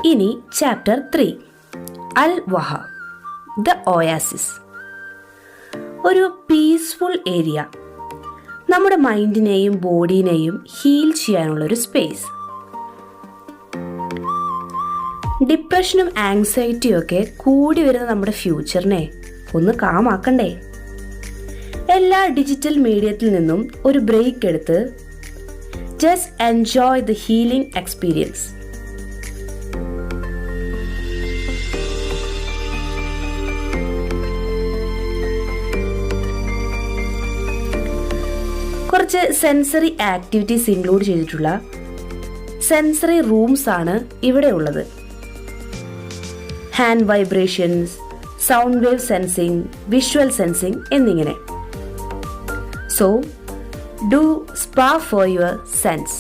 ഇനി chapter 3, Al വഹ, the oasis. ഒരു peaceful area, നമ്മുടെ മൈൻഡിനെയും ബോഡീനെയും ഹീൽ ചെയ്യാനുള്ളൊരു സ്പേസ്. ഡിപ്രഷനും ആങ്സൈറ്റിയും ഒക്കെ കൂടി വരുന്ന നമ്മുടെ ഫ്യൂച്ചറിനെ ഒന്ന് കാമാക്കണ്ടേ? എല്ലാ ഡിജിറ്റൽ മീഡിയത്തിൽ നിന്നും ഒരു ബ്രേക്ക് എടുത്ത് just enjoy the healing experience. കുറച്ച് സെൻസറി ആക്ടിവിറ്റീസ് ഇൻക്ലൂഡ് ചെയ്തിട്ടുള്ള സെൻസറി റൂംസ് ആണ് ഇവിടെ ഉള്ളത്. Hand vibrations, sound wave sensing, visual sensing എന്നിങ്ങനെ. So do spa for your sense.